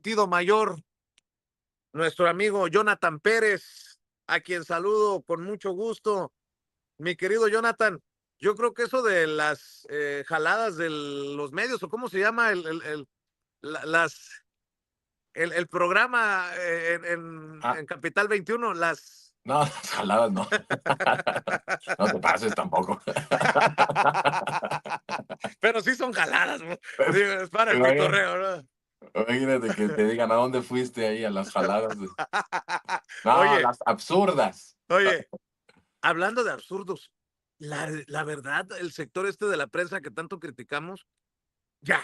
Tido mayor, nuestro amigo Jonathan Pérez, a quien saludo con mucho gusto. Mi querido Jonathan, yo creo que eso de las jaladas de los medios, o cómo se llama la- las, el programa Ah, en Capital 21, las... no, las jaladas no. No te pases tampoco. Pero sí son jaladas, ¿no? Digo, es para el Imagínate, pitorreo, ¿no? imagínate que te digan a dónde fuiste ahí a las jaladas. No, Oye, las absurdas. oye, hablando de absurdos, la verdad, el sector este de la prensa que tanto criticamos, ya,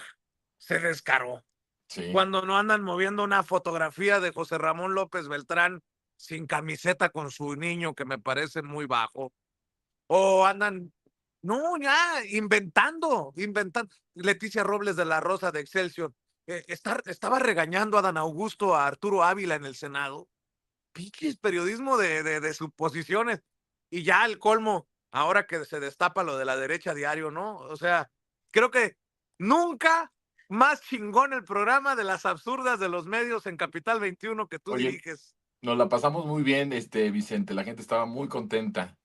se descaró. Sí. Cuando no andan moviendo una fotografía de José Ramón López Beltrán sin camiseta con su niño, que me parece muy bajo, o andan, no, ya, inventando. Leticia Robles de la Rosa de Excelsior, estaba regañando a Dan Augusto, a Arturo Ávila en el Senado. Pinches periodismo de suposiciones. Y ya el colmo, ahora que se destapa lo de la derecha diario, ¿no? O sea, creo que nunca más chingón el programa de las absurdas de los medios en Capital 21 que tú Oye, diriges. nos la pasamos muy bien, Vicente. La gente estaba muy contenta.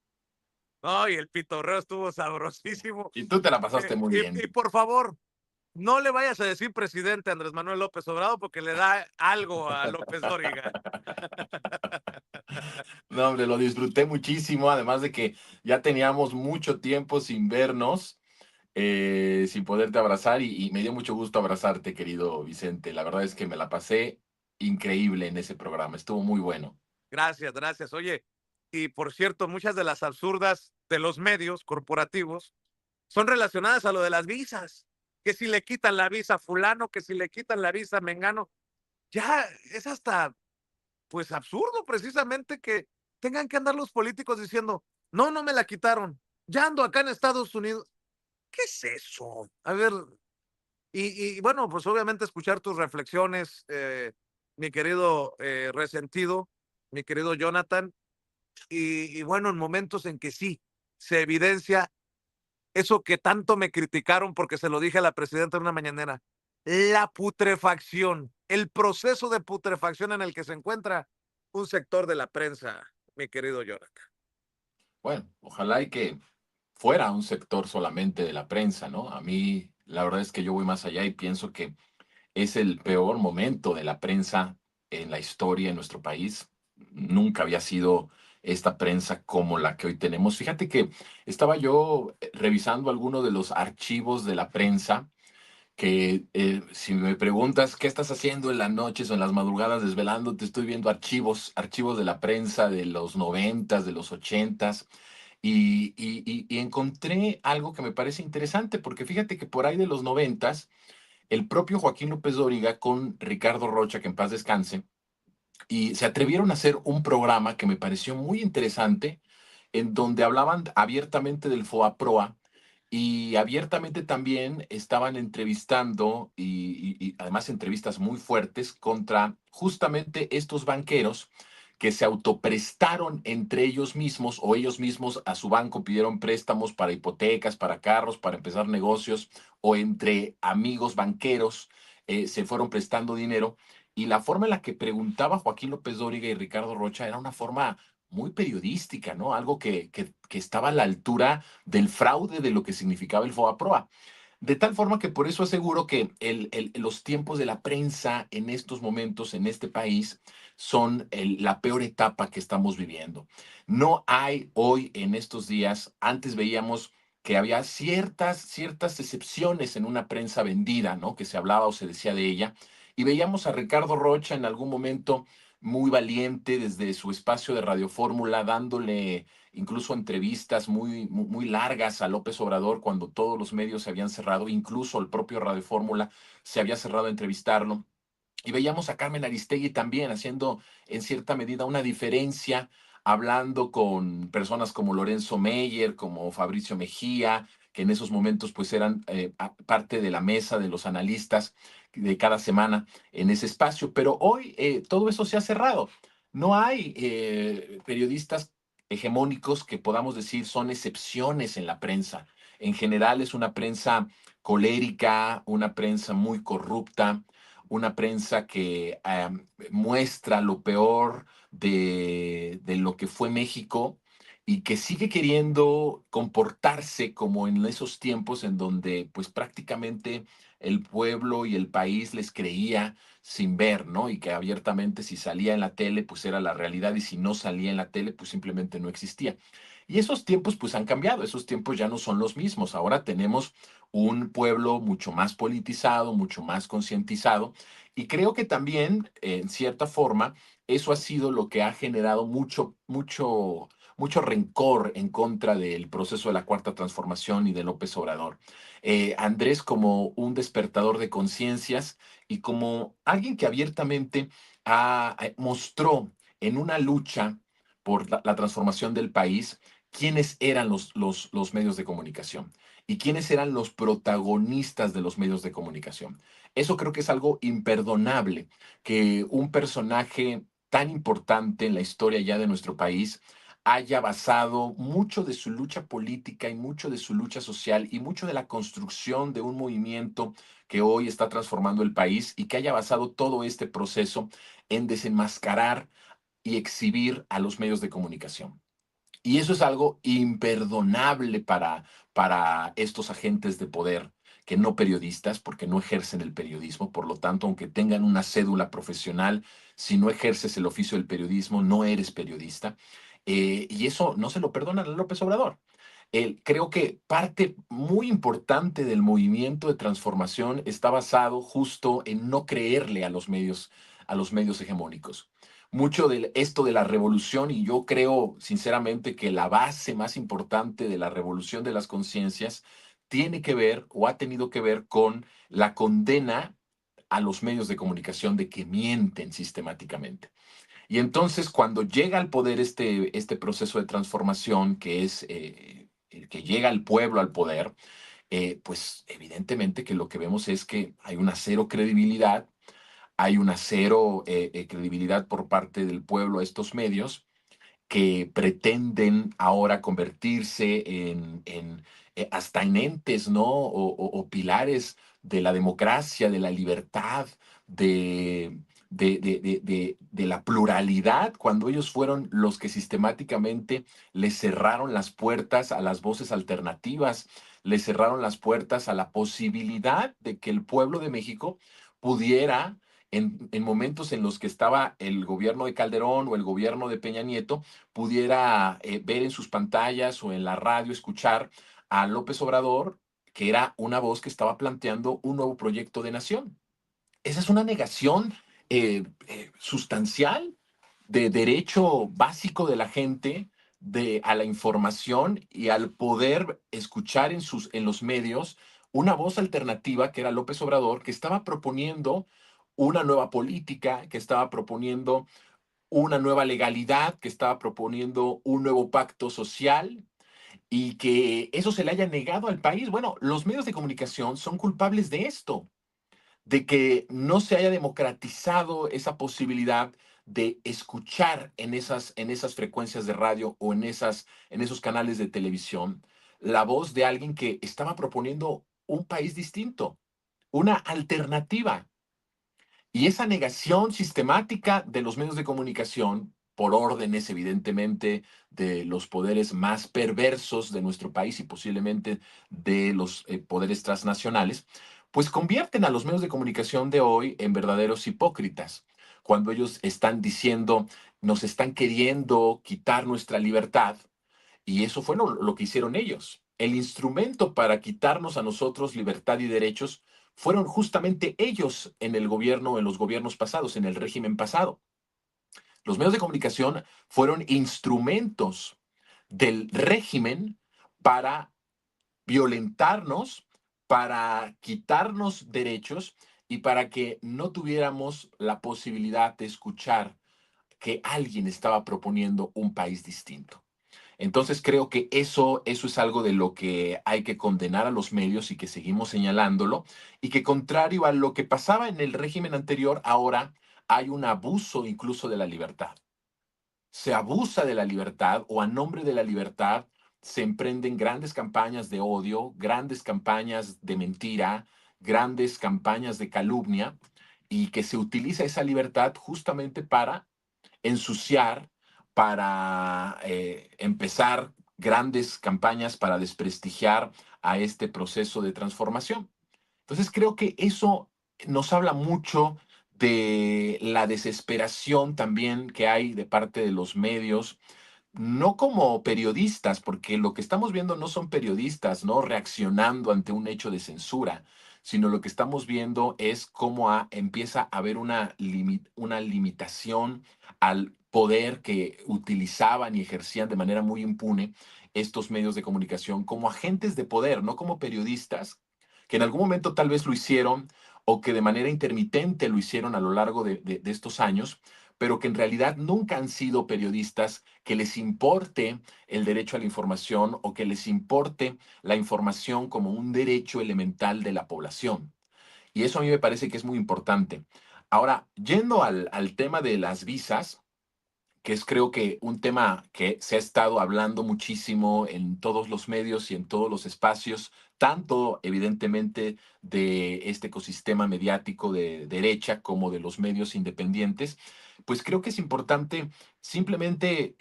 Ay, el pitorreo estuvo sabrosísimo. Y tú te la pasaste muy Y bien. por favor, no le vayas a decir presidente a Andrés Manuel López Obrador porque le da algo a López Dóriga. No, hombre, lo disfruté muchísimo. Además de que ya teníamos mucho tiempo sin vernos. Sin poderte abrazar y me dio mucho gusto abrazarte, querido Vicente. La verdad es que me la pasé increíble en ese programa, estuvo muy bueno. Gracias, gracias. Oye, y por cierto, muchas de las absurdas de los medios corporativos son relacionadas a lo de las visas. Que si le quitan la visa a fulano, que si le quitan la visa a mengano. Ya es hasta, pues, absurdo precisamente que tengan que andar los políticos diciendo, no, no me la quitaron. Ya ando acá en Estados Unidos. ¿Qué es eso? A ver, bueno, pues obviamente escuchar tus reflexiones, mi querido resentido, mi querido Jonathan, bueno, en momentos en que sí se evidencia eso que tanto me criticaron porque se lo dije a la presidenta en una mañanera, la putrefacción, el proceso de putrefacción en el que se encuentra un sector de la prensa, mi querido Jonathan. Bueno, ojalá y que fuera un sector solamente de la prensa, ¿no? A mí, la verdad es que yo voy más allá y pienso que es el peor momento de la prensa en la historia de nuestro país. Nunca había sido esta prensa como la que hoy tenemos. Fíjate que estaba yo revisando algunos de los archivos de la prensa que si me preguntas qué estás haciendo en las noches o en las madrugadas desvelándote, estoy viendo archivos de la prensa de los noventas, de los ochentas, y encontré algo que me parece interesante, porque fíjate que por ahí de los noventas, el propio Joaquín López Dóriga con Ricardo Rocha, que en paz descanse, y se atrevieron a hacer un programa que me pareció muy interesante, en donde hablaban abiertamente del FOAPROA y abiertamente también estaban entrevistando y además entrevistas muy fuertes contra justamente estos banqueros que se autoprestaron entre ellos mismos o ellos mismos a su banco pidieron préstamos para hipotecas, para carros, para empezar negocios o entre amigos banqueros se fueron prestando dinero y la forma en la que preguntaba Joaquín López Dóriga y Ricardo Rocha era una forma muy periodística, ¿no? Algo que estaba a la altura del fraude de lo que significaba el FOBAPROA. De tal forma que por eso aseguro que los tiempos de la prensa en estos momentos, en este país, son la peor etapa que estamos viviendo. No hay hoy, en estos días, antes veíamos que había ciertas excepciones en una prensa vendida, ¿no? Que se hablaba o se decía de ella. Y veíamos a Ricardo Rocha en algún momento muy valiente desde su espacio de Radio Fórmula, dándole incluso entrevistas muy largas a López Obrador cuando todos los medios se habían cerrado, incluso el propio Radio Fórmula se había cerrado a entrevistarlo. Y veíamos a Carmen Aristegui también haciendo en cierta medida una diferencia, hablando con personas como Lorenzo Meyer, como Fabricio Mejía, que en esos momentos pues eran parte de la mesa de los analistas de cada semana en ese espacio. Pero hoy todo eso se ha cerrado. No hay periodistas hegemónicos que podamos decir son excepciones en la prensa. En general es una prensa colérica, una prensa muy corrupta, una prensa que muestra lo peor de lo que fue México y que sigue queriendo comportarse como en esos tiempos en donde pues prácticamente el pueblo y el país les creía sin ver, ¿no? Y que abiertamente si salía en la tele pues era la realidad y si no salía en la tele pues simplemente no existía. Y esos tiempos pues han cambiado, esos tiempos ya no son los mismos. Ahora tenemos un pueblo mucho más politizado, mucho más concientizado y creo que también en cierta forma eso ha sido lo que ha generado mucho rencor en contra del proceso de la Cuarta Transformación y de López Obrador. Andrés como un despertador de conciencias y como alguien que abiertamente mostró en una lucha por la transformación del país quiénes eran los medios de comunicación y quiénes eran los protagonistas de los medios de comunicación. Eso creo que es algo imperdonable, que un personaje tan importante en la historia ya de nuestro país haya basado mucho de su lucha política y mucho de su lucha social y mucho de la construcción de un movimiento que hoy está transformando el país y que haya basado todo este proceso en desenmascarar y exhibir a los medios de comunicación. Y eso es algo imperdonable para estos agentes de poder que no periodistas, porque no ejercen el periodismo. Por lo tanto, aunque tengan una cédula profesional, si no ejerces el oficio del periodismo, no eres periodista. Y eso no se lo perdonan a López Obrador. Creo que parte muy importante del movimiento de transformación está basado justo en no creerle a los medios hegemónicos. Mucho de esto de la revolución, y yo creo sinceramente que la base más importante de la revolución de las conciencias tiene que ver o ha tenido que ver con la condena a los medios de comunicación de que mienten sistemáticamente. Y entonces cuando llega al poder este proceso de transformación, que es el que llega al pueblo al poder, pues evidentemente que lo que vemos es que hay una cero credibilidad, hay una cero credibilidad por parte del pueblo a estos medios que pretenden ahora convertirse hasta en entes, ¿no? O pilares de la democracia, de la libertad, de la pluralidad, cuando ellos fueron los que sistemáticamente les cerraron las puertas a las voces alternativas, les cerraron las puertas a la posibilidad de que el pueblo de México pudiera en momentos en los que estaba el gobierno de Calderón o el gobierno de Peña Nieto, pudiera ver en sus pantallas o en la radio, escuchar a López Obrador, que era una voz que estaba planteando un nuevo proyecto de nación. Esa es una negación sustancial de derecho básico de la gente a la información y al poder escuchar en los medios una voz alternativa que era López Obrador, que estaba proponiendo una nueva política, que estaba proponiendo una nueva legalidad, que estaba proponiendo un nuevo pacto social y que eso se le haya negado al país. Bueno, los medios de comunicación son culpables de esto, de que no se haya democratizado esa posibilidad de escuchar en esas frecuencias de radio o en esos canales de televisión la voz de alguien que estaba proponiendo un país distinto, una alternativa. Y esa negación sistemática de los medios de comunicación, por órdenes evidentemente de los poderes más perversos de nuestro país y posiblemente de los poderes transnacionales, pues convierten a los medios de comunicación de hoy en verdaderos hipócritas. Cuando ellos están diciendo, nos están queriendo quitar nuestra libertad, y eso fue lo que hicieron ellos. El instrumento para quitarnos a nosotros libertad y derechos fueron justamente ellos en el gobierno, en los gobiernos pasados, en el régimen pasado. Los medios de comunicación fueron instrumentos del régimen para violentarnos, para quitarnos derechos y para que no tuviéramos la posibilidad de escuchar que alguien estaba proponiendo un país distinto. Entonces creo que eso es algo de lo que hay que condenar a los medios y que seguimos señalándolo, y que contrario a lo que pasaba en el régimen anterior, ahora hay un abuso incluso de la libertad. Se abusa de la libertad o a nombre de la libertad se emprenden grandes campañas de odio, grandes campañas de mentira, grandes campañas de calumnia y que se utiliza esa libertad justamente para ensuciar, para empezar grandes campañas para desprestigiar a este proceso de transformación. Entonces creo que eso nos habla mucho de la desesperación también que hay de parte de los medios, no como periodistas, porque lo que estamos viendo no son periodistas, ¿no? Reaccionando ante un hecho de censura, sino lo que estamos viendo es cómo empieza a haber una limitación al poder que utilizaban y ejercían de manera muy impune estos medios de comunicación como agentes de poder, no como periodistas, que en algún momento tal vez lo hicieron o que de manera intermitente lo hicieron a lo largo de estos años, pero que en realidad nunca han sido periodistas que les importe el derecho a la información o que les importe la información como un derecho elemental de la población. Y eso a mí me parece que es muy importante. Ahora, yendo al tema de las visas, que es creo que un tema que se ha estado hablando muchísimo en todos los medios y en todos los espacios, tanto evidentemente de este ecosistema mediático de derecha como de los medios independientes, pues creo que es importante simplemente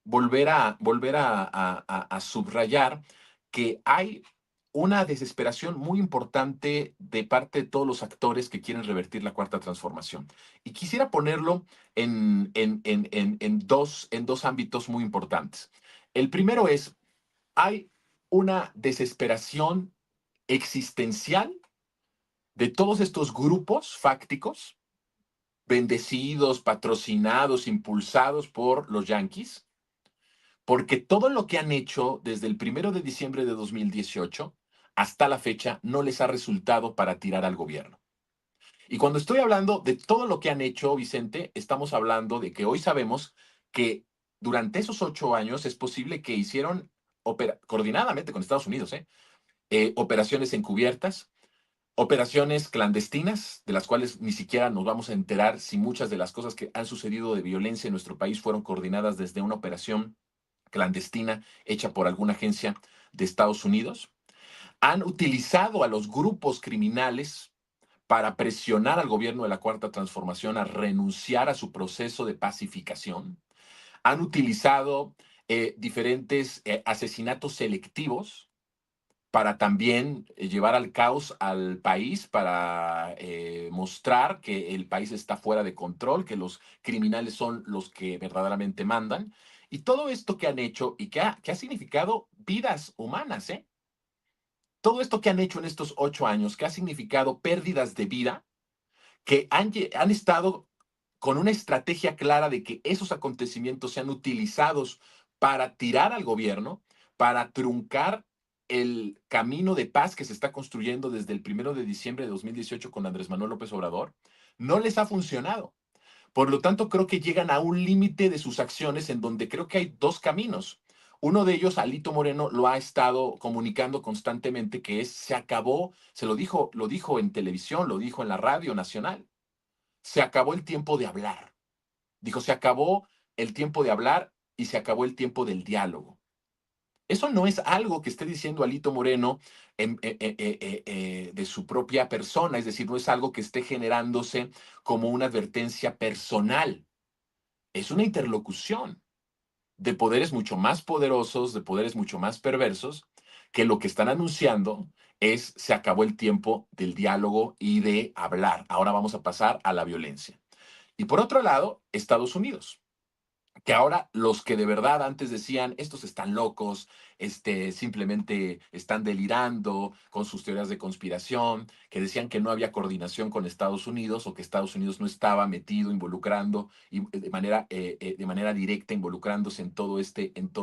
volver a subrayar que hay una desesperación muy importante de parte de todos los actores que quieren revertir la cuarta transformación. Y quisiera ponerlo en dos ámbitos muy importantes. El primero es, hay una desesperación existencial de todos estos grupos fácticos, bendecidos, patrocinados, impulsados por los yanquis, porque todo lo que han hecho desde el 1 de diciembre de 2018 hasta la fecha no les ha resultado para tirar al gobierno. Y cuando estoy hablando de todo lo que han hecho, Vicente, estamos hablando de que hoy sabemos que durante esos 8 años es posible que hicieron, coordinadamente con Estados Unidos, operaciones encubiertas, operaciones clandestinas, de las cuales ni siquiera nos vamos a enterar si muchas de las cosas que han sucedido de violencia en nuestro país fueron coordinadas desde una operación clandestina hecha por alguna agencia de Estados Unidos. Han utilizado a los grupos criminales para presionar al gobierno de la Cuarta Transformación a renunciar a su proceso de pacificación. Han utilizado diferentes asesinatos selectivos para también llevar al caos al país, para mostrar que el país está fuera de control, que los criminales son los que verdaderamente mandan. Y todo esto que han hecho y que ha significado vidas humanas, ¿eh? Todo esto que han hecho en estos 8 años, que ha significado pérdidas de vida, que han estado con una estrategia clara de que esos acontecimientos sean utilizados para tirar al gobierno, para truncar el camino de paz que se está construyendo desde el 1 de diciembre de 2018 con Andrés Manuel López Obrador, no les ha funcionado. Por lo tanto, creo que llegan a un límite de sus acciones en donde creo que hay dos caminos. Uno de ellos, Alito Moreno, lo ha estado comunicando constantemente, que es, se acabó, lo dijo en televisión, lo dijo en la radio nacional, se acabó el tiempo de hablar. Dijo, se acabó el tiempo de hablar y se acabó el tiempo del diálogo. Eso no es algo que esté diciendo Alito Moreno de su propia persona, es decir, no es algo que esté generándose como una advertencia personal. Es una interlocución de poderes mucho más poderosos, de poderes mucho más perversos, que lo que están anunciando es se acabó el tiempo del diálogo y de hablar. Ahora vamos a pasar a la violencia. Y por otro lado, Estados Unidos, que ahora los que de verdad antes decían, estos están locos, simplemente están delirando con sus teorías de conspiración, que decían que no había coordinación con Estados Unidos o que Estados Unidos no estaba metido, involucrando y de manera directa, involucrándose en toda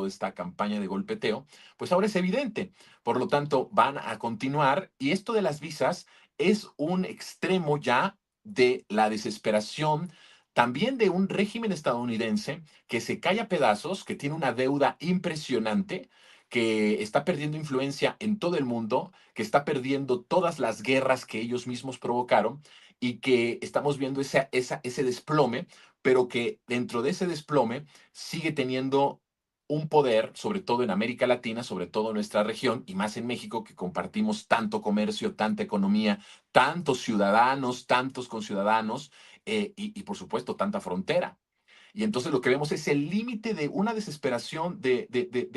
esta campaña de golpeteo, pues ahora es evidente. Por lo tanto, van a continuar y esto de las visas es un extremo ya de la desesperación también de un régimen estadounidense que se cae a pedazos, que tiene una deuda impresionante, que está perdiendo influencia en todo el mundo, que está perdiendo todas las guerras que ellos mismos provocaron y que estamos viendo ese desplome, pero que dentro de ese desplome sigue teniendo un poder, sobre todo en América Latina, sobre todo en nuestra región, y más en México, que compartimos tanto comercio, tanta economía, tantos ciudadanos, tantos conciudadanos, y por supuesto tanta frontera. Y entonces lo que vemos es el límite de una desesperación de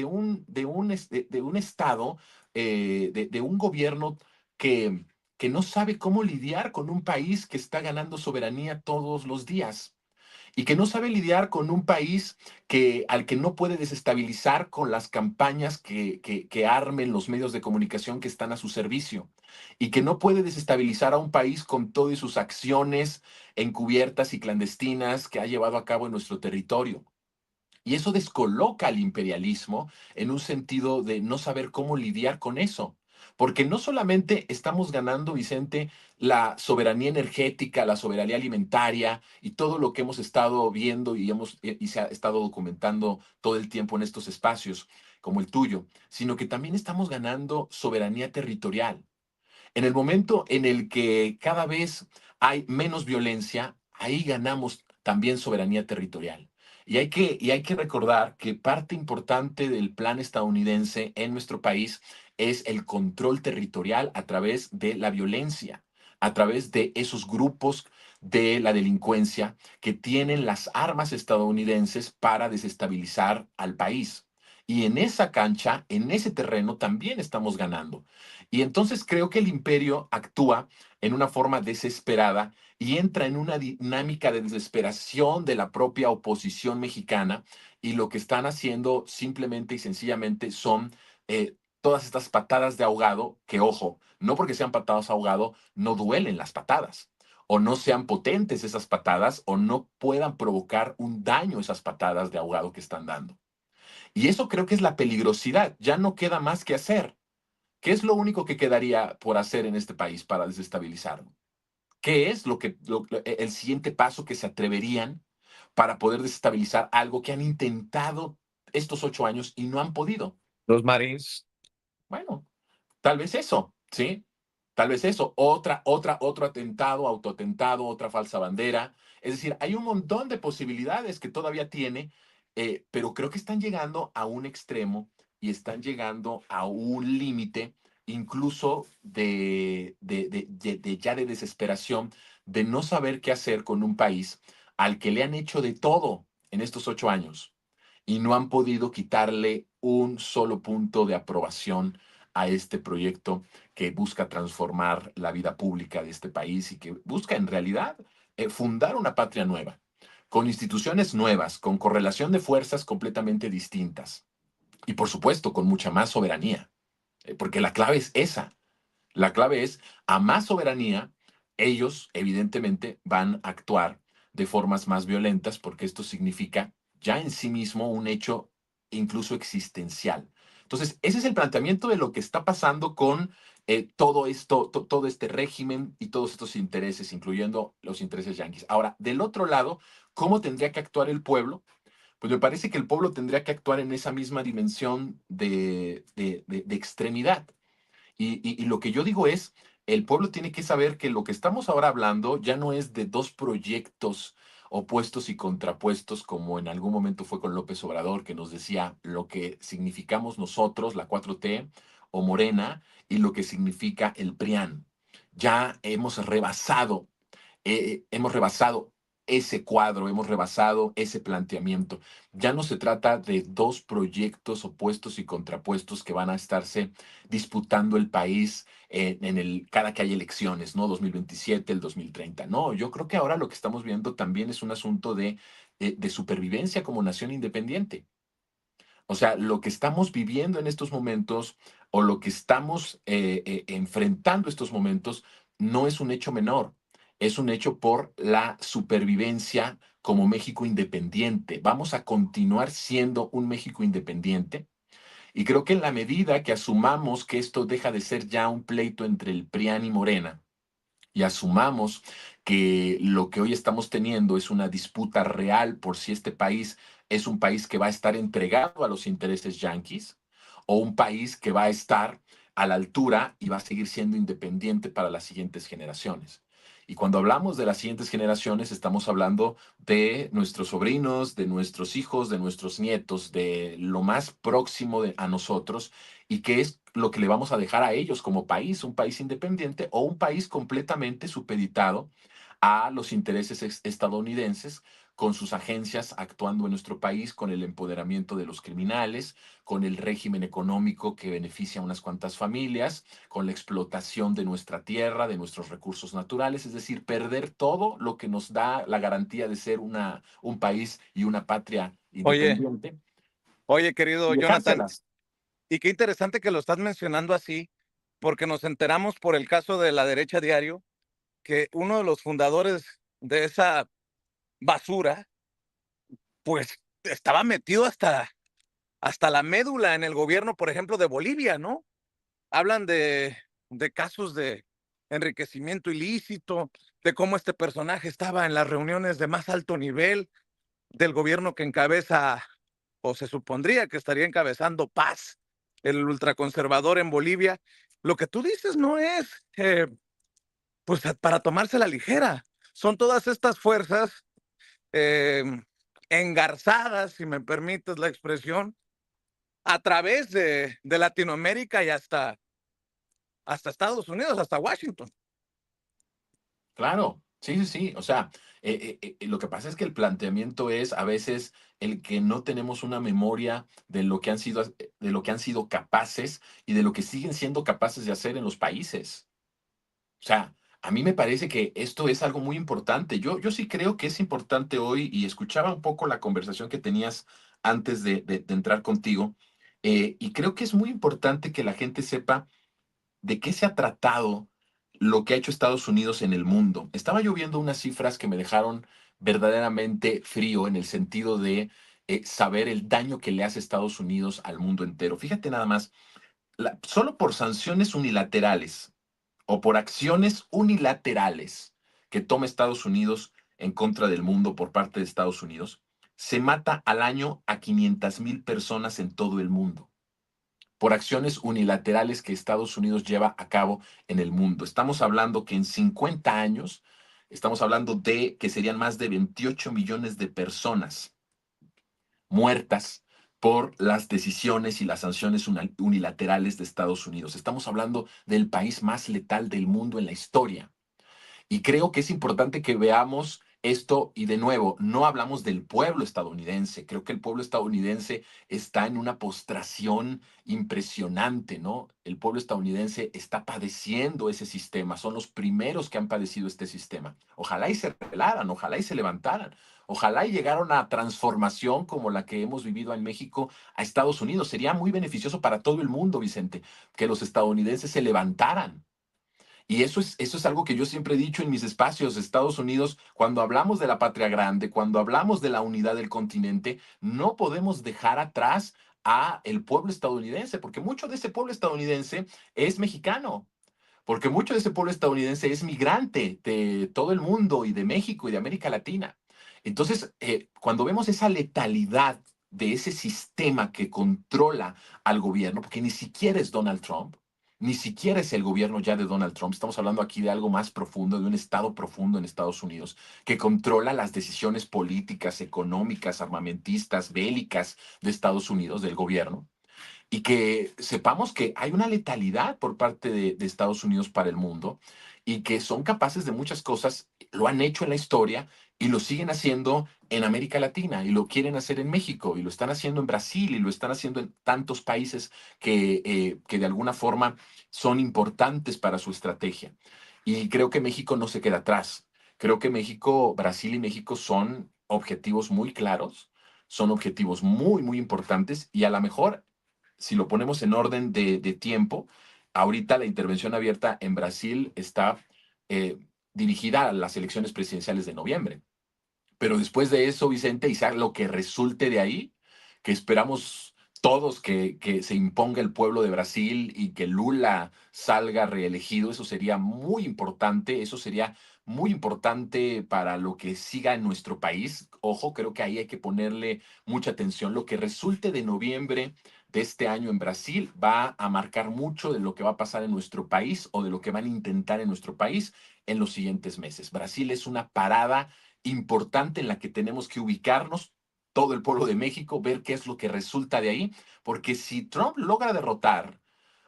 un Estado, de un gobierno que, que no sabe cómo lidiar con un país que está ganando soberanía todos los días y que no sabe lidiar con un país al que no puede desestabilizar con las campañas que armen los medios de comunicación que están a su servicio y que no puede desestabilizar a un país con todas sus acciones encubiertas y clandestinas que ha llevado a cabo en nuestro territorio. Y eso descoloca al imperialismo en un sentido de no saber cómo lidiar con eso. Porque no solamente estamos ganando, Vicente, la soberanía energética, la soberanía alimentaria y todo lo que hemos estado viendo y se ha estado documentando todo el tiempo en estos espacios como el tuyo, sino que también estamos ganando soberanía territorial. En el momento en el que cada vez hay menos violencia, ahí ganamos también soberanía territorial. Y hay que recordar que parte importante del plan estadounidense en nuestro país es el control territorial a través de la violencia, a través de esos grupos de la delincuencia que tienen las armas estadounidenses para desestabilizar al país. Y en esa cancha, en ese terreno, también estamos ganando. Y entonces creo que el imperio actúa en una forma desesperada y entra en una dinámica de desesperación de la propia oposición mexicana y lo que están haciendo simplemente y sencillamente son todas estas patadas de ahogado que, ojo, no porque sean patadas de ahogado, no duelen las patadas o no sean potentes esas patadas o no puedan provocar un daño esas patadas de ahogado que están dando. Y eso creo que es la peligrosidad. Ya no queda más que hacer. ¿Qué es lo único que quedaría por hacer en este país para desestabilizarlo? ¿Qué es el siguiente paso que se atreverían para poder desestabilizar algo que han intentado estos 8 años y no han podido? Los Marines. Bueno, tal vez eso, ¿sí? Tal vez eso, otro atentado, autoatentado, otra falsa bandera. Es decir, hay un montón de posibilidades que todavía tiene, pero creo que están llegando a un extremo y están llegando a un límite incluso ya de desesperación, de no saber qué hacer con un país al que le han hecho de todo en estos 8 años y no han podido quitarle un solo punto de aprobación a este proyecto que busca transformar la vida pública de este país y que busca en realidad fundar una patria nueva, con instituciones nuevas, con correlación de fuerzas completamente distintas y por supuesto con mucha más soberanía, porque la clave es esa. La clave es, a más soberanía, ellos evidentemente van a actuar de formas más violentas porque esto significa ya en sí mismo un hecho incluso existencial. Entonces, ese es el planteamiento de lo que está pasando con todo esto, todo este régimen y todos estos intereses, incluyendo los intereses yanquis. Ahora, del otro lado, ¿cómo tendría que actuar el pueblo? Pues me parece que el pueblo tendría que actuar en esa misma dimensión de extremidad. Y lo que yo digo es, el pueblo tiene que saber que lo que estamos ahora hablando ya no es de dos proyectos opuestos y contrapuestos, como en algún momento fue con López Obrador, que nos decía lo que significamos nosotros, la 4T o Morena, y lo que significa el PRIAN. Ya hemos rebasado ese cuadro, hemos rebasado ese planteamiento. Ya no se trata de dos proyectos opuestos y contrapuestos que van a estarse disputando el país cada que hay elecciones, ¿no? 2027, el 2030. No, yo creo que ahora lo que estamos viendo también es un asunto de supervivencia como nación independiente. O sea, lo que estamos viviendo en estos momentos o lo que estamos enfrentando estos momentos no es un hecho menor, es un hecho por la supervivencia como México independiente. Vamos a continuar siendo un México independiente y creo que en la medida que asumamos que esto deja de ser ya un pleito entre el PRIAN y Morena, y asumamos que lo que hoy estamos teniendo es una disputa real por si este país es un país que va a estar entregado a los intereses yanquis o un país que va a estar a la altura y va a seguir siendo independiente para las siguientes generaciones. Y cuando hablamos de las siguientes generaciones, estamos hablando de nuestros sobrinos, de nuestros hijos, de nuestros nietos, de lo más próximo a nosotros y qué es lo que le vamos a dejar a ellos como país, un país independiente o un país completamente supeditado a los intereses estadounidenses, con sus agencias actuando en nuestro país, con el empoderamiento de los criminales, con el régimen económico que beneficia a unas cuantas familias, con la explotación de nuestra tierra, de nuestros recursos naturales, es decir, perder todo lo que nos da la garantía de ser un país y una patria Oye, independiente oye, querido y Jonathan, dejárselas. y qué interesante que lo estás mencionando así, porque nos enteramos por el caso de La Derecha Diario que uno de los fundadores de esa basura, pues estaba metido hasta la médula en el gobierno, por ejemplo, de Bolivia, ¿no? Hablan de casos de enriquecimiento ilícito, de cómo este personaje estaba en las reuniones de más alto nivel del gobierno que encabeza, o se supondría que estaría encabezando Paz, el ultraconservador en Bolivia. Lo que tú dices no es, pues, para tomarse la ligera. Son todas estas fuerzas engarzadas, si me permites la expresión, a través de Latinoamérica y hasta Estados Unidos, hasta Washington. Claro, sí, sí, sí. O sea, lo que pasa es que el planteamiento es a veces el que no tenemos una memoria de lo que han sido, de lo que han sido capaces y de lo que siguen siendo capaces de hacer en los países. O sea, a mí me parece que esto es algo muy importante. Yo sí creo que es importante hoy y escuchaba un poco la conversación que tenías antes de entrar contigo, y creo que es muy importante que la gente sepa de qué se ha tratado lo que ha hecho Estados Unidos en el mundo. Estaba yo viendo unas cifras que me dejaron verdaderamente frío en el sentido de saber el daño que le hace Estados Unidos al mundo entero. Fíjate nada más, solo por sanciones unilaterales o por acciones unilaterales que toma Estados Unidos en contra del mundo por parte de Estados Unidos, se mata al año a 500,000 personas en todo el mundo por acciones unilaterales que Estados Unidos lleva a cabo en el mundo. Estamos hablando que en 50 años, estamos hablando de que serían más de 28 millones de personas muertas por las decisiones y las sanciones unilaterales de Estados Unidos. Estamos hablando del país más letal del mundo en la historia. Y creo que es importante que veamos esto y de nuevo, no hablamos del pueblo estadounidense. Creo que el pueblo estadounidense está en una postración impresionante, ¿no? El pueblo estadounidense está padeciendo ese sistema. Son los primeros que han padecido este sistema. Ojalá y se rebelaran, ojalá y se levantaran. Ojalá y llegara a una transformación como la que hemos vivido en México a Estados Unidos. Sería muy beneficioso para todo el mundo, Vicente, que los estadounidenses se levantaran. Y eso es algo que yo siempre he dicho en mis espacios. Estados Unidos, cuando hablamos de la patria grande, cuando hablamos de la unidad del continente, no podemos dejar atrás a el pueblo estadounidense, porque mucho de ese pueblo estadounidense es mexicano, porque mucho de ese pueblo estadounidense es migrante de todo el mundo y de México y de América Latina. Entonces, cuando vemos esa letalidad de ese sistema que controla al gobierno, porque ni siquiera es Donald Trump, ni siquiera es el gobierno ya de Donald Trump, estamos hablando aquí de algo más profundo, de un estado profundo en Estados Unidos, que controla las decisiones políticas, económicas, armamentistas, bélicas de Estados Unidos, del gobierno y que sepamos que hay una letalidad por parte de Estados Unidos para el mundo y que son capaces de muchas cosas, lo han hecho en la historia y lo siguen haciendo en América Latina y lo quieren hacer en México y lo están haciendo en Brasil y lo están haciendo en tantos países que de alguna forma son importantes para su estrategia. Y creo que México no se queda atrás. Creo que México, Brasil y México son objetivos muy claros, son objetivos muy, muy importantes y a lo mejor si lo ponemos en orden de tiempo, ahorita la intervención abierta en Brasil está eh, dirigida a las elecciones presidenciales de noviembre. Pero después de eso, Vicente, y sea lo que resulte de ahí, que esperamos todos que se imponga el pueblo de Brasil y que Lula salga reelegido, eso sería muy importante, eso sería muy importante para lo que siga en nuestro país. Ojo, creo que ahí hay que ponerle mucha atención. Lo que resulte de noviembre de este año en Brasil va a marcar mucho de lo que va a pasar en nuestro país o de lo que van a intentar en nuestro país en los siguientes meses. Brasil es una parada importante en la que tenemos que ubicarnos, todo el pueblo de México, ver qué es lo que resulta de ahí, porque si Trump logra derrotar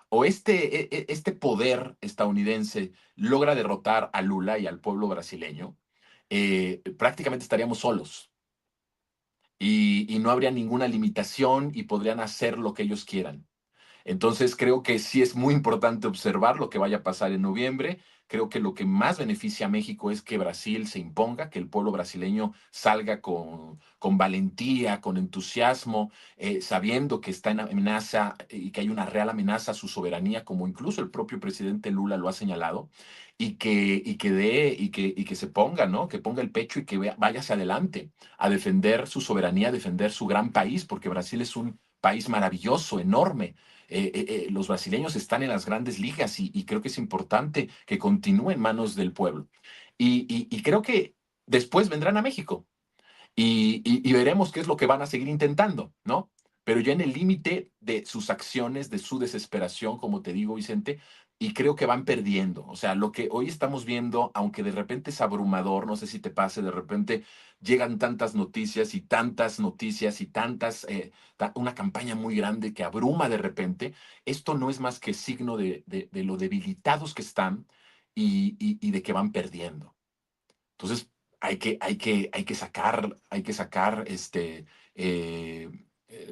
o este poder estadounidense logra derrotar a Lula y al pueblo brasileño, prácticamente estaríamos solos y no habría ninguna limitación y podrían hacer lo que ellos quieran. Entonces creo que sí es muy importante observar lo que vaya a pasar en noviembre. Creo que lo que más beneficia a México es que Brasil se imponga, que el pueblo brasileño salga con valentía, con entusiasmo, sabiendo que está en amenaza y que hay una real amenaza a su soberanía, como incluso el propio presidente Lula lo ha señalado, y que se ponga, ¿no? Que ponga el pecho y que vaya hacia adelante a defender su soberanía, a defender su gran país, porque Brasil es un país maravilloso, enorme. Los brasileños están en las grandes ligas y creo que es importante que continúe en manos del pueblo. Y creo que después vendrán a México y veremos qué es lo que van a seguir intentando, ¿no? Pero ya en el límite de sus acciones, de su desesperación, como te digo, Vicente, y creo que van perdiendo. O sea, lo que hoy estamos viendo, aunque de repente es abrumador, no sé si te pase, de repente llegan tantas noticias y una campaña muy grande que abruma de repente, esto no es más que signo de lo debilitados que están y de que van perdiendo. Entonces, hay que sacar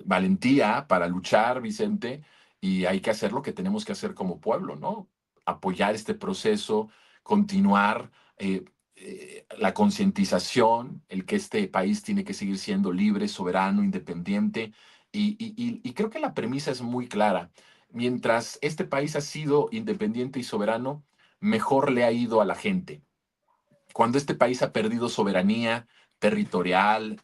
valentía para luchar, Vicente, y hay que hacer lo que tenemos que hacer como pueblo, ¿no? Apoyar este proceso, continuar la concientización, el que este país tiene que seguir siendo libre, soberano, independiente, y creo que la premisa es muy clara. Mientras este país ha sido independiente y soberano, mejor le ha ido a la gente. Cuando este país ha perdido soberanía territorial,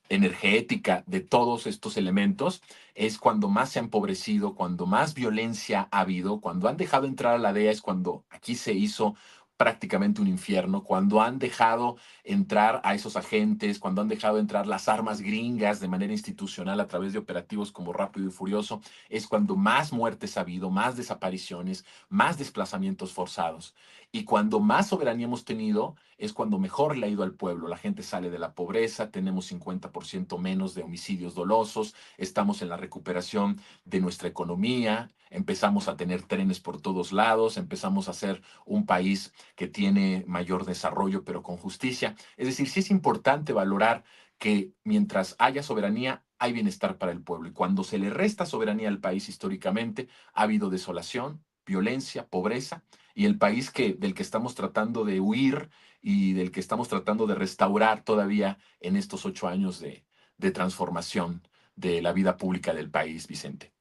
energética, de todos estos elementos, es cuando más se ha empobrecido, cuando más violencia ha habido, cuando han dejado entrar a la DEA, es cuando aquí se hizo prácticamente un infierno, cuando han dejado entrar a esos agentes, cuando han dejado entrar las armas gringas de manera institucional a través de operativos como Rápido y Furioso, es cuando más muertes ha habido, más desapariciones, más desplazamientos forzados. Y cuando más soberanía hemos tenido, es cuando mejor le ha ido al pueblo. La gente sale de la pobreza, tenemos 50% menos de homicidios dolosos, estamos en la recuperación de nuestra economía, empezamos a tener trenes por todos lados, empezamos a ser un país que tiene mayor desarrollo, pero con justicia. Es decir, sí es importante valorar que mientras haya soberanía, hay bienestar para el pueblo. Y cuando se le resta soberanía al país históricamente, ha habido desolación, violencia, pobreza, y el país del que estamos tratando de huir y del que estamos tratando de restaurar todavía en estos 8 años de transformación de la vida pública del país, Vicente.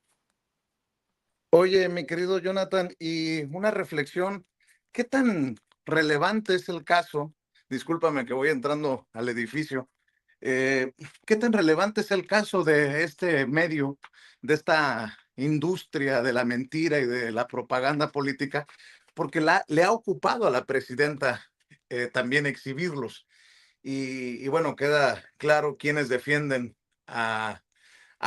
Oye, mi querido Jonathan, y una reflexión, ¿qué tan relevante es el caso? Discúlpame que voy entrando al edificio. eh, ¿Qué tan relevante es el caso de este medio, de esta industria de la mentira y de la propaganda política? Porque le ha ocupado a la presidenta también exhibirlos. Y bueno, queda claro quienes defienden a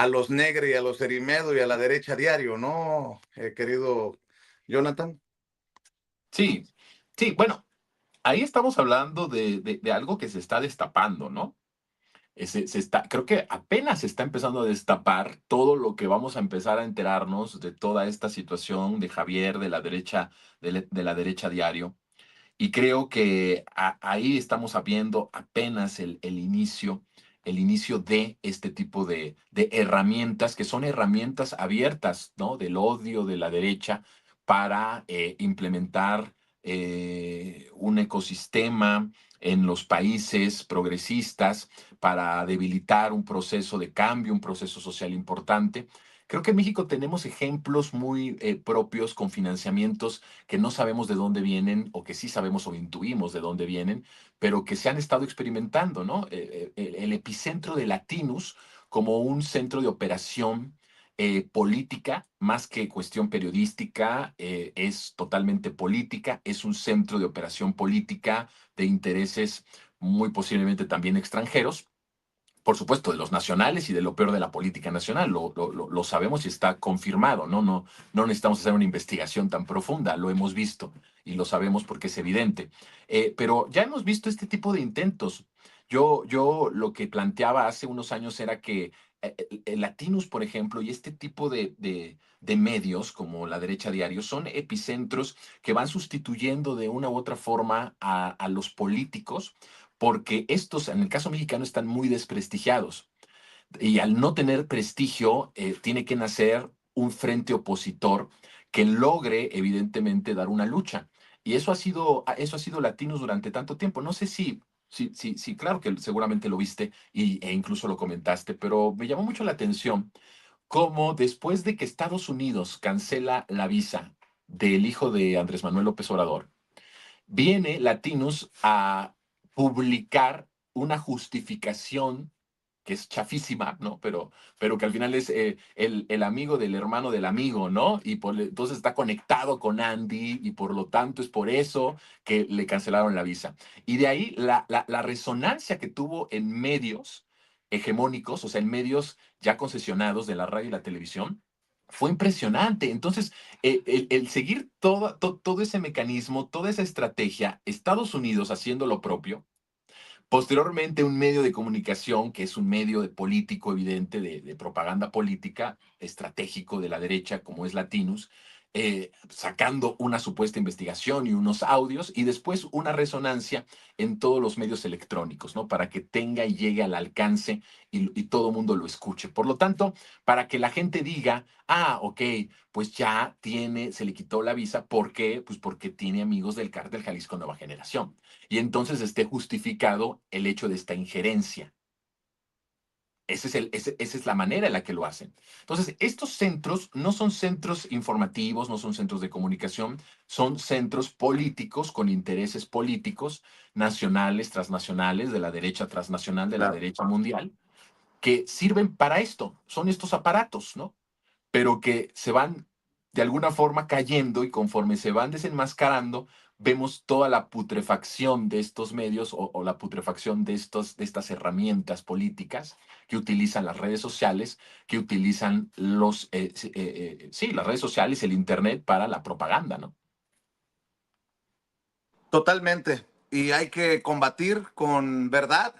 los Negri, a los Erimedo y a la derecha diario, ¿no, querido Jonathan? Sí, sí, bueno, ahí estamos hablando de algo que se está destapando, ¿no? Creo que apenas se está empezando a destapar todo lo que vamos a empezar a enterarnos de toda esta situación de Javier, de la derecha, de la derecha diario. Y creo que ahí estamos viendo apenas el inicio de este tipo de herramientas, que son herramientas abiertas, ¿no? Del odio de la derecha para implementar un ecosistema en los países progresistas, para debilitar un proceso de cambio, un proceso social importante. Creo que en México tenemos ejemplos muy propios con financiamientos que no sabemos de dónde vienen o que sí sabemos o intuimos de dónde vienen, pero que se han estado experimentando, ¿no? El epicentro de Latinus como un centro de operación política, más que cuestión periodística, es totalmente política, es un centro de operación política de intereses muy posiblemente también extranjeros, por supuesto, de los nacionales y de lo peor de la política nacional. Lo sabemos y está confirmado, ¿no? No necesitamos hacer una investigación tan profunda, lo hemos visto y lo sabemos porque es evidente. Pero ya hemos visto este tipo de intentos. Yo lo que planteaba hace unos años era que el Latinus, por ejemplo, y este tipo de medios como La Derecha Diario son epicentros que van sustituyendo de una u otra forma a los políticos, porque estos, en el caso mexicano, están muy desprestigiados. Y al no tener prestigio, tiene que nacer un frente opositor que logre, evidentemente, dar una lucha. Y eso ha sido Latinos durante tanto tiempo. No sé si, claro que seguramente lo viste e incluso lo comentaste, pero me llamó mucho la atención cómo después de que Estados Unidos cancela la visa del hijo de Andrés Manuel López Obrador, viene Latinos a publicar una justificación que es chafísima, ¿no? Pero que al final es el amigo del hermano del amigo, ¿no? Y entonces está conectado con Andy y por lo tanto es por eso que le cancelaron la visa. Y de ahí la resonancia que tuvo en medios hegemónicos, o sea, en medios ya concesionados de la radio y la televisión, fue impresionante. Entonces, el seguir todo ese mecanismo, toda esa estrategia, Estados Unidos haciendo lo propio, posteriormente, un medio de comunicación, que es un medio de político evidente, de propaganda política, estratégico de la derecha, como es Latinus, sacando una supuesta investigación y unos audios, y después una resonancia en todos los medios electrónicos, ¿no? Para que tenga y llegue al alcance y todo el mundo lo escuche. Por lo tanto, para que la gente diga, ok, pues ya se le quitó la visa, ¿por qué? Pues porque tiene amigos del cártel Jalisco Nueva Generación y entonces esté justificado el hecho de esta injerencia. Esa es la manera en la que lo hacen. Entonces, estos centros no son centros informativos, no son centros de comunicación, son centros políticos con intereses políticos, nacionales, transnacionales, de la derecha transnacional, de la Claro. derecha mundial, que sirven para esto. Son estos aparatos, ¿no? Pero que se van de alguna forma cayendo y conforme se van desenmascarando, vemos toda la putrefacción de estos medios o la putrefacción de estas herramientas políticas que utilizan las redes sociales, que utilizan sí, las redes sociales, el Internet para la propaganda, ¿no? Totalmente. Y hay que combatir con verdad,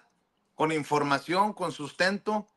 con información, con sustento,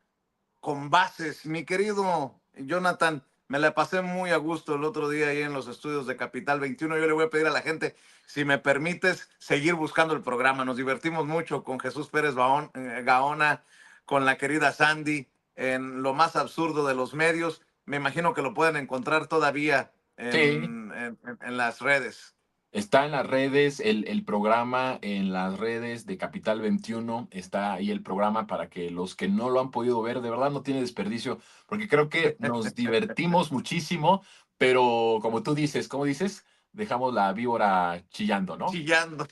con bases. Mi querido Jonathan, me la pasé muy a gusto el otro día ahí en los estudios de Capital 21. Yo le voy a pedir a la gente, si me permites, seguir buscando el programa. Nos divertimos mucho con Jesús Pérez Gaona, con la querida Sandy, en lo más absurdo de los medios. Me imagino que lo pueden encontrar todavía Sí, en las redes. está en las redes, el programa en las redes de Capital 21, está ahí el programa para que los que no lo han podido ver, de verdad no tiene desperdicio, porque creo que nos divertimos muchísimo, pero como tú dices, ¿cómo dices? Dejamos la víbora chillando, ¿no? Chillando.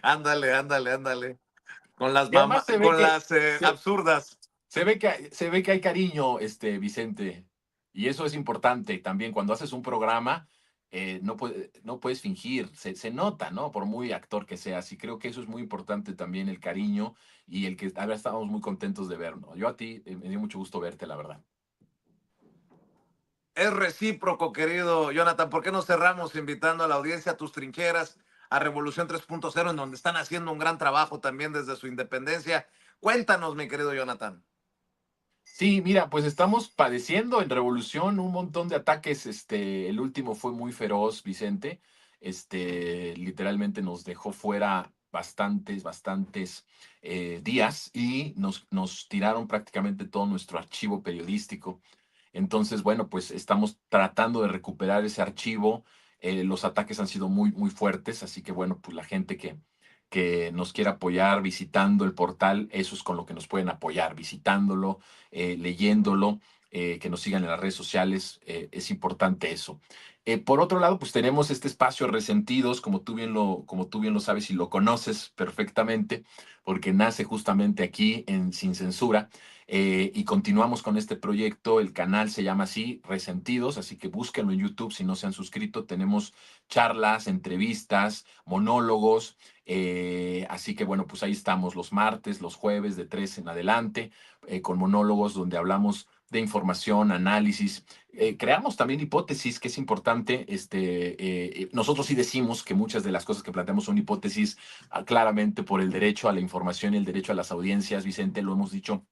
Ándale, ándale, ándale. Con las Y además con las se, absurdas. se ve que hay cariño, Vicente, y eso es importante también. Cuando haces un programa, no puedes fingir, se nota, ¿no? Por muy actor que seas, y creo que eso es muy importante también, el cariño y el que ahora estamos muy contentos de vernos. Yo a ti me dio mucho gusto verte, la verdad. Es recíproco, querido Jonathan. ¿Por qué no cerramos invitando a la audiencia a tus trincheras, a Revolución 3.0, en donde están haciendo un gran trabajo también desde su independencia? Cuéntanos, mi querido Jonathan. Sí, mira, pues estamos padeciendo en Revolución un montón de ataques. El último fue muy feroz, Vicente. Literalmente nos dejó fuera bastantes días y nos tiraron prácticamente todo nuestro archivo periodístico. Entonces, bueno, pues estamos tratando de recuperar ese archivo. Los ataques han sido muy fuertes, así que bueno, pues la gente que nos quiera apoyar visitando el portal, eso es con lo que nos pueden apoyar, visitándolo, leyéndolo. que nos sigan en las redes sociales, es importante eso. Por otro lado, pues tenemos este espacio Resentidos, como tú bien lo sabes y lo conoces perfectamente, porque nace justamente aquí en Sin Censura, y continuamos con este proyecto. El canal se llama así, Resentidos, así que búsquenlo en YouTube si no se han suscrito. Tenemos charlas, entrevistas, monólogos, así que bueno, pues ahí estamos los martes, los jueves de 3 en adelante, con monólogos donde hablamos de información, análisis. Creamos también hipótesis, que es importante. Nosotros sí decimos que muchas de las cosas que planteamos son hipótesis, claramente por el derecho a la información y el derecho a las audiencias. Vicente, lo hemos dicho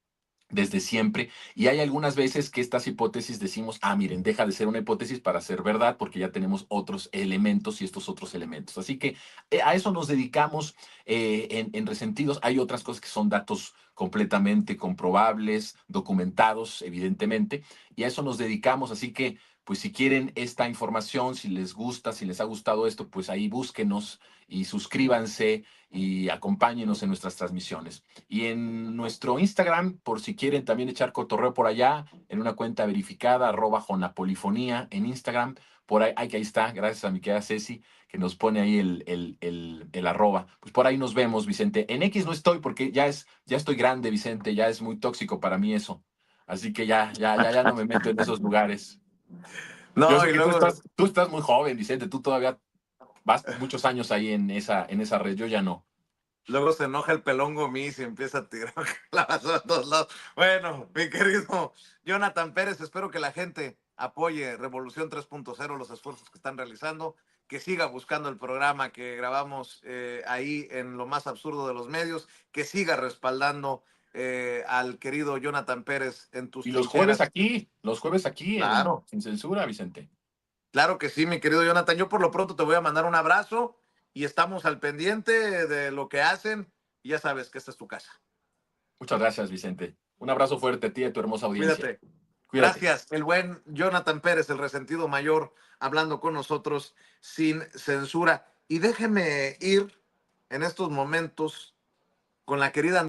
desde siempre, y hay algunas veces que estas hipótesis decimos, miren, deja de ser una hipótesis para ser verdad, porque ya tenemos otros elementos y estos otros elementos. Así que a eso nos dedicamos en Resentidos. Hay otras cosas que son datos completamente comprobables, documentados, evidentemente, y a eso nos dedicamos. Así que, pues si quieren esta información, si les gusta, si les ha gustado esto, pues ahí búsquenos y suscríbanse y acompáñenos en nuestras transmisiones. Y en nuestro Instagram, por si quieren también echar cotorreo por allá, en una cuenta verificada, @jonapolifonía en Instagram. Por ahí, ahí está, gracias a mi querida Ceci, que nos pone ahí el arroba. Pues por ahí nos vemos, Vicente. En X no estoy porque ya estoy grande, Vicente, ya es muy tóxico para mí eso. Así que ya no me meto en esos lugares. Yo No, sé y que luego, tú estás muy joven, Vicente, tú todavía vas muchos años ahí en esa red, yo ya no. luego se enoja el pelón Gomis y empieza a tirar la basura a todos lados. Bueno, mi querido Jonathan Pérez, espero que la gente apoye Revolución 3.0, los esfuerzos que están realizando, que siga buscando el programa que grabamos ahí en lo más absurdo de los medios, que siga respaldando al querido Jonathan Pérez en tus Y trincheras. los jueves aquí en Claro, Sin Censura, Vicente. claro que sí, mi querido Jonathan. Yo por lo pronto te voy a mandar un abrazo y estamos al pendiente de lo que hacen. Y ya sabes que esta es tu casa. Muchas gracias, Vicente. Un abrazo fuerte a ti y a tu hermosa audiencia. Cuídate. Cuídate. Gracias, el buen Jonathan Pérez, el resentido mayor, hablando con nosotros sin censura. Y déjeme ir en estos momentos con la querida